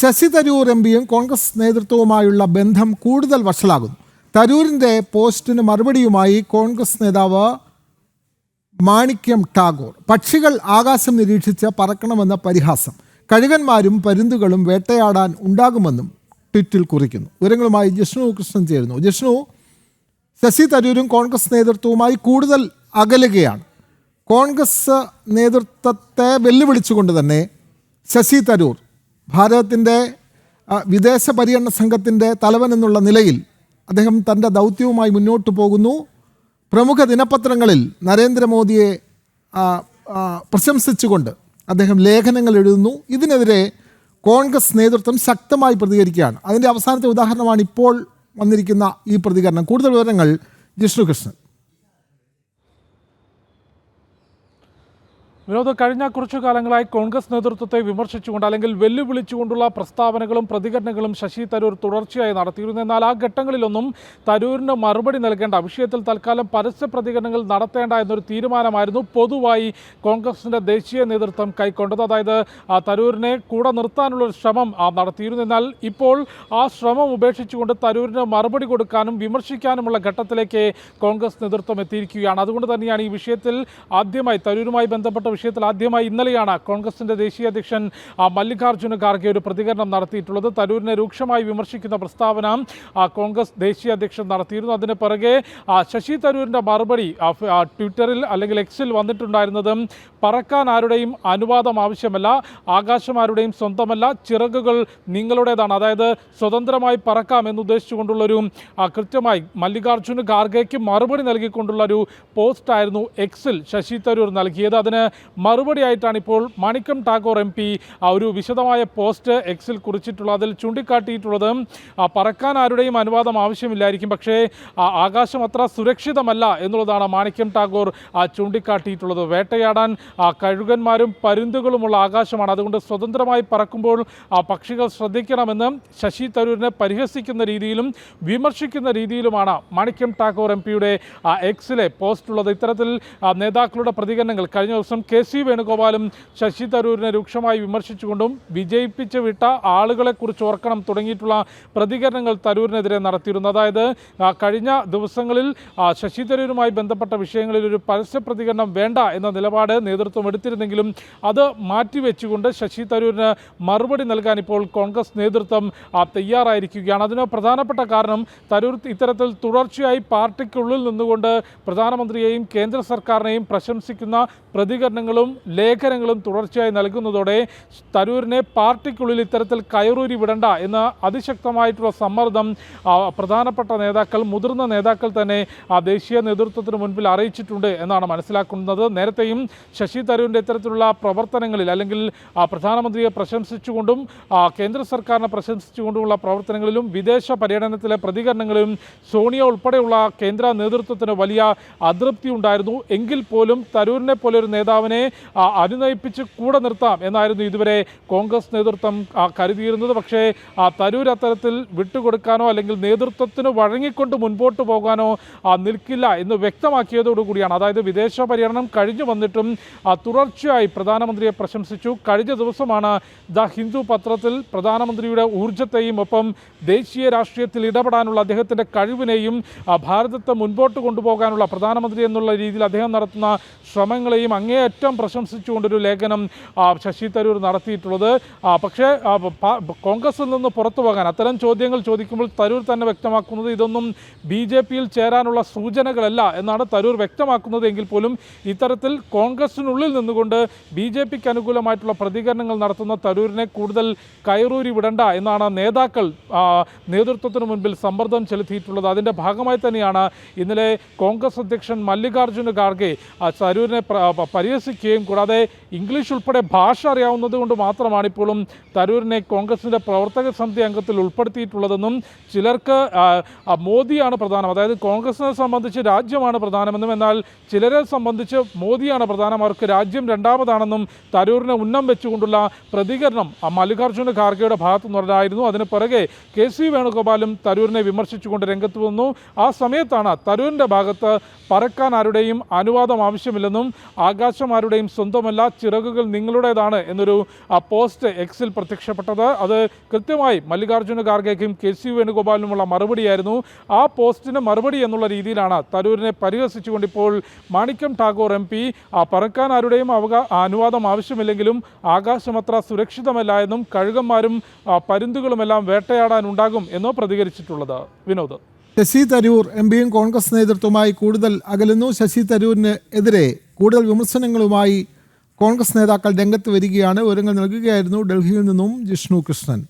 ശശി തരൂർ എംപിയും കോൺഗ്രസ് നേതൃത്വവുമായുള്ള ബന്ധം കൂടുതൽ വഷളാകുന്നു. തരൂരിൻ്റെ പോസ്റ്റിന് മറുപടിയുമായി കോൺഗ്രസ് നേതാവ് മാണിക്യം ടാഗോർ പക്ഷികൾ ആകാശം നിരീക്ഷിച്ച് പറക്കണമെന്ന പരിഹാസം, കഴുകന്മാരും പരുന്തുകളും വേട്ടയാടാൻ ഉണ്ടാകുമെന്നും ട്വിറ്റിൽ കുറിക്കുന്നു. വിവരങ്ങളുമായി ജിഷ്ണു കൃഷ്ണൻ ചേരുന്നു. ജിഷ്ണു, ശശി തരൂരും കോൺഗ്രസ് നേതൃത്വവുമായി കൂടുതൽ അകലുകയാണ്. കോൺഗ്രസ് നേതൃത്വത്തെ വെല്ലുവിളിച്ചുകൊണ്ട് തന്നെ ശശി തരൂർ ഭാരതത്തിൻ്റെ വിദേശ പര്യടന സംഘത്തിൻ്റെ തലവൻ എന്നുള്ള നിലയിൽ അദ്ദേഹം തൻ്റെ ദൗത്യവുമായി മുന്നോട്ട് പോകുന്നു. പ്രമുഖ ദിനപത്രങ്ങളിൽ നരേന്ദ്രമോദിയെ പ്രശംസിച്ചുകൊണ്ട് അദ്ദേഹം ലേഖനങ്ങൾ എഴുതുന്നു. ഇതിനെതിരെ കോൺഗ്രസ് നേതൃത്വം ശക്തമായി പ്രതികരിക്കുകയാണ്. അതിൻ്റെ അവസാനത്തെ ഉദാഹരണമാണ് ഇപ്പോൾ വന്നിരിക്കുന്ന ഈ പ്രതികരണം. കൂടുതൽ വിവരങ്ങൾ ജിഷ്ണു കൃഷ്ണൻ. വിനോദ്, കഴിഞ്ഞ കുറച്ചു കാലങ്ങളായി കോൺഗ്രസ് നേതൃത്വത്തെ വിമർശിച്ചുകൊണ്ട് അല്ലെങ്കിൽ വെല്ലുവിളിച്ചുകൊണ്ടുള്ള പ്രസ്താവനകളും പ്രതികരണങ്ങളും ശശി തരൂർ തുടർച്ചയായി നടത്തിയിരുന്നു. എന്നാൽ ആ ഘട്ടങ്ങളിലൊന്നും തരൂരിന് മറുപടി നൽകേണ്ട, വിഷയത്തിൽ തൽക്കാലം പരസ്യ പ്രതികരണങ്ങൾ നടത്തേണ്ട എന്നൊരു തീരുമാനമായിരുന്നു പൊതുവായി കോൺഗ്രസിൻ്റെ ദേശീയ നേതൃത്വം കൈക്കൊണ്ടത്. അതായത് തരൂരിനെ കൂടെ നിർത്താനുള്ളൊരു ശ്രമം നടത്തിയിരുന്നു. എന്നാൽ ഇപ്പോൾ ആ ശ്രമം ഉപേക്ഷിച്ചുകൊണ്ട് തരൂരിന് മറുപടി കൊടുക്കാനും വിമർശിക്കാനുമുള്ള ഘട്ടത്തിലേക്ക് കോൺഗ്രസ് നേതൃത്വം എത്തിയിരിക്കുകയാണ്. അതുകൊണ്ട് തന്നെയാണ് ഈ വിഷയത്തിൽ ആദ്യമായി തരൂരുമായി ബന്ധപ്പെട്ട വിഷയത്തിൽ ആദ്യമായി ഇന്നലെയാണ് കോൺഗ്രസിന്റെ ദേശീയ അധ്യക്ഷൻ മല്ലികാർജ്ജുന ഖാർഗെ ഒരു പ്രതികരണം നടത്തിയിട്ടുള്ളത്. തരൂരിനെ രൂക്ഷമായി വിമർശിക്കുന്ന പ്രസ്താവന കോൺഗ്രസ് ദേശീയ അധ്യക്ഷൻ നടത്തിയിരുന്നു. അതിന് പിറകെ ശശി തരൂരിന്റെ മറുപടി ട്വിറ്ററിൽ അല്ലെങ്കിൽ എക്സിൽ വന്നിട്ടുണ്ടായിരുന്നത്, പറക്കാൻ ആരുടെയും അനുവാദം ആവശ്യമല്ല, ആകാശം ആരുടെയും സ്വന്തമല്ല, ചിറകുകൾ നിങ്ങളുടേതാണ്, അതായത് സ്വതന്ത്രമായി പറക്കാം എന്നുദ്ദേശിച്ചുകൊണ്ടുള്ളൊരു കൃത്യമായി മല്ലികാർജ്ജുന ഖാർഗെക്ക് മറുപടി നൽകിക്കൊണ്ടുള്ളൊരു പോസ്റ്റായിരുന്നു എക്സിൽ ശശി തരൂർ നൽകിയത്. അതിന് മറുപടിയായിട്ടാണ് ഇപ്പോൾ മാണിക്യം ടാഗോർ എം പി ഒരു വിശദമായ പോസ്റ്റ് എക്സിൽ കുറിച്ചിട്ടുള്ളത്. അതിൽ ചൂണ്ടിക്കാട്ടിയിട്ടുള്ളത്, പറക്കാൻ ആരുടെയും അനുവാദം ആവശ്യമില്ലായിരിക്കും, പക്ഷേ ആകാശം അത്ര സുരക്ഷിതമല്ല എന്നുള്ളതാണ് മാണിക്യം ടാഗോർ ചൂണ്ടിക്കാട്ടിയിട്ടുള്ളത്. വേട്ടയാടാൻ കഴുകന്മാരും പരുന്തുകളുമുള്ള ആകാശമാണ്, അതുകൊണ്ട് സ്വതന്ത്രമായി പറക്കുമ്പോൾ പക്ഷികൾ ശ്രദ്ധിക്കണമെന്ന് ശശി തരൂരിനെ പരിഹസിക്കുന്ന രീതിയിലും വിമർശിക്കുന്ന രീതിയിലുമാണ് മാണിക്യം ടാഗോർ എം പിയുടെ എക്സിലെ പോസ്റ്റുള്ളത്. ഇത്തരത്തിൽ നേതാക്കളുടെ പ്രതികരണങ്ങൾ കഴിഞ്ഞ ദിവസം KC വേണുഗോപാലും ശശി തരൂരിനെ രൂക്ഷമായി വിമർശിച്ചുകൊണ്ടും വിജയിപ്പിച്ച് വിട്ട ആളുകളെക്കുറിച്ച് ഓർക്കണം തുടങ്ങിയിട്ടുള്ള പ്രതികരണങ്ങൾ തരൂരിനെതിരെ നടത്തിയിരുന്നു. അതായത് കഴിഞ്ഞ ദിവസങ്ങളിൽ ശശി തരൂരുമായി ബന്ധപ്പെട്ട വിഷയങ്ങളിൽ ഒരു പരസ്യ പ്രതികരണം വേണ്ട എന്ന നിലപാട് നേതൃത്വം എടുത്തിരുന്നെങ്കിലും അത് മാറ്റിവെച്ചുകൊണ്ട് ശശി തരൂരിന് മറുപടി നൽകാൻ ഇപ്പോൾ കോൺഗ്രസ് നേതൃത്വം തയ്യാറായിരിക്കുകയാണ്. അതിന് പ്രധാനപ്പെട്ട കാരണം തരൂർ ഇത്തരത്തിൽ തുടർച്ചയായി പാർട്ടിക്കുള്ളിൽ നിന്നുകൊണ്ട് പ്രധാനമന്ത്രിയെയും കേന്ദ്ര സർക്കാരിനെയും പ്രശംസിക്കുന്ന പ്രതികരണങ്ങളും ലേഖനങ്ങളും തുടർച്ചയായി നൽകുന്നതോടെ തരൂരിനെ പാർട്ടിക്കുള്ളിൽ ഇത്തരത്തിൽ കയറൂരി വിടണ്ട എന്ന അതിശക്തമായിട്ടുള്ള സമ്മർദ്ദം പ്രധാനപ്പെട്ട നേതാക്കൾ, മുതിർന്ന നേതാക്കൾ തന്നെ ദേശീയ നേതൃത്വത്തിന് മുൻപിൽ അറിയിച്ചിട്ടുണ്ട് എന്നാണ് മനസ്സിലാക്കുന്നത്. നേരത്തെയും ശശി തരൂരിൻ്റെ ഇത്തരത്തിലുള്ള പ്രവർത്തനങ്ങളിൽ അല്ലെങ്കിൽ പ്രധാനമന്ത്രിയെ പ്രശംസിച്ചുകൊണ്ടും കേന്ദ്ര സർക്കാരിനെ പ്രശംസിച്ചുകൊണ്ടുമുള്ള പ്രവർത്തനങ്ങളിലും വിദേശ പര്യടനത്തിലെ പ്രതികരണങ്ങളിലും സോണിയ ഉൾപ്പെടെയുള്ള കേന്ദ്ര നേതൃത്വത്തിന് വലിയ അതൃപ്തി ഉണ്ടായിരുന്നു. എങ്കിൽ പോലും തരൂരിനെ പോലെ ഒരു നേതാവിനെ അനുനയിപ്പിച്ച് കൂടെ നിർത്താം എന്നായിരുന്നു ഇതുവരെ കോൺഗ്രസ് നേതൃത്വം കരുതിയിരുന്നത്. പക്ഷേ തരൂർ അത്തരത്തിൽ വിട്ടുകൊടുക്കാനോ അല്ലെങ്കിൽ നേതൃത്വത്തിന് വഴങ്ങിക്കൊണ്ട് മുൻപോട്ട് പോകാനോ നിൽക്കില്ല എന്ന് വ്യക്തമാക്കിയതോടുകൂടിയാണ്, അതായത് വിദേശ പര്യടനം കഴിഞ്ഞു വന്നിട്ടും തുടർച്ചയായി പ്രധാനമന്ത്രിയെ പ്രശംസിച്ചു. കഴിഞ്ഞ ദിവസമാണ് ദ ഹിന്ദു പത്രത്തിൽ പ്രധാനമന്ത്രിയുടെ ഊർജ്ജത്തെയും ഒപ്പം ദേശീയ രാഷ്ട്രീയത്തിൽ ഇടപെടാനുള്ള അദ്ദേഹത്തിൻ്റെ കഴിവിനെയും ഭാരതത്തെ മുൻപോട്ട് കൊണ്ടുപോകാനുള്ള പ്രധാനമന്ത്രി എന്നുള്ള രീതിയിൽ അദ്ദേഹം നടത്തുന്ന ശ്രമങ്ങളെയും അങ്ങേയറ്റം പ്രശംസിച്ചുകൊണ്ടൊരു ലേഖനം ശശി തരൂർ നടത്തിയിട്ടുള്ളത്. പക്ഷേ കോൺഗ്രസിൽ നിന്ന് പുറത്തു പോകാൻ അത്തരം ചോദ്യങ്ങൾ ചോദിക്കുമ്പോൾ തരൂർ തന്നെ വ്യക്തമാക്കുന്നത് ഇതൊന്നും BJPയിൽ ചേരാനുള്ള സൂചനകളല്ല എന്നാണ് തരൂർ വ്യക്തമാക്കുന്നത്. എങ്കിൽ പോലും ഇത്തരത്തിൽ കോൺഗ്രസിനുള്ളിൽ നിന്നുകൊണ്ട് BJPക്ക് അനുകൂലമായിട്ടുള്ള പ്രതികരണങ്ങൾ നടത്തുന്ന തരൂരിനെ കൂടുതൽ കയറൂരി വിടണ്ട എന്നാണ് നേതാക്കൾ നേതൃത്വത്തിന് മുൻപിൽ സമ്മർദ്ദം ചെലുത്തിയിട്ടുള്ളത്. അതിൻ്റെ ഭാഗമായി തന്നെയാണ് ഇന്നലെ കോൺഗ്രസ് അധ്യക്ഷൻ മല്ലികാർജ്ജുന ഖാർഗെ തരൂരിനെ പരിഹസിക്കുകയും കൂടാതെ ഇംഗ്ലീഷ് ഉൾപ്പെടെ ഭാഷ അറിയാവുന്നത് കൊണ്ട് മാത്രമാണ് ഇപ്പോഴും തരൂരിനെ കോൺഗ്രസിൻ്റെ പ്രവർത്തക സമിതി അംഗത്തിൽ ഉൾപ്പെടുത്തിയിട്ടുള്ളതെന്നും ചിലർക്ക് മോദിയാണ് പ്രധാനം, അതായത് കോൺഗ്രസിനെ സംബന്ധിച്ച് രാജ്യമാണ് പ്രധാനമെന്നും, എന്നാൽ ചിലരെ സംബന്ധിച്ച് മോദിയാണ് പ്രധാനം, അവർക്ക് രാജ്യം രണ്ടാമതാണെന്നും തരൂരിനെ ഉന്നം വെച്ചുകൊണ്ടുള്ള പ്രതികരണം മല്ലികാർജ്ജുന ഖാർഗെയുടെ ഭാഗത്തു നിന്നുണ്ടായിരുന്നു. അതിന് പിറകെ KC വേണുഗോപാലും തരൂരിനെ വിമർശിച്ചുകൊണ്ട് രംഗത്ത് വന്നു. ആ സമയത്താണ് തരൂരിൻ്റെ ഭാഗത്ത് പറക്കാൻ ആരുടെയും അനുവാദം ആവശ്യമില്ലെന്നും ആകാശം ആരുടെയും സ്വന്തമല്ല, ചിറകുകൾ നിങ്ങളുടേതാണ് എന്നൊരു പോസ്റ്റ് എക്സിൽ പ്രത്യക്ഷപ്പെട്ടത്. അത് കൃത്യമായി മല്ലികാർജ്ജുന ഖാർഗെക്കും KC വേണുഗോപാലിനുമുള്ള മറുപടിയായിരുന്നു. ആ പോസ്റ്റിന് മറുപടി എന്നുള്ള രീതിയിലാണ് തരൂരിനെ പരിഹസിച്ചുകൊണ്ട് ഇപ്പോൾ മാണിക്യം ഠാക്കൂർ MP പറക്കാൻ ആരുടെയും അനുവാദം ആവശ്യമില്ലെങ്കിലും ആകാശമത്ര സുരക്ഷിതമല്ല എന്നും കഴുകന്മാരും പരുന്തുകളുമെല്ലാം വേട്ടയാടാനുണ്ടാകും എന്നോ പ്രതികരിച്ചിട്ടുള്ളത്. വിനോദ്, ശശി തരൂർ MPയും കോൺഗ്രസ് നേതൃത്വവുമായി കൂടുതൽ അകലുന്നു. ശശി തരൂരിന് എതിരെ കൂടുതൽ വിമർശനങ്ങളുമായി കോൺഗ്രസ് നേതാക്കൾ രംഗത്ത് വരികയാണ്. വിവരങ്ങൾ നൽകുകയായിരുന്നു ഡൽഹിയിൽ നിന്നും ജിഷ്ണു കൃഷ്ണൻ.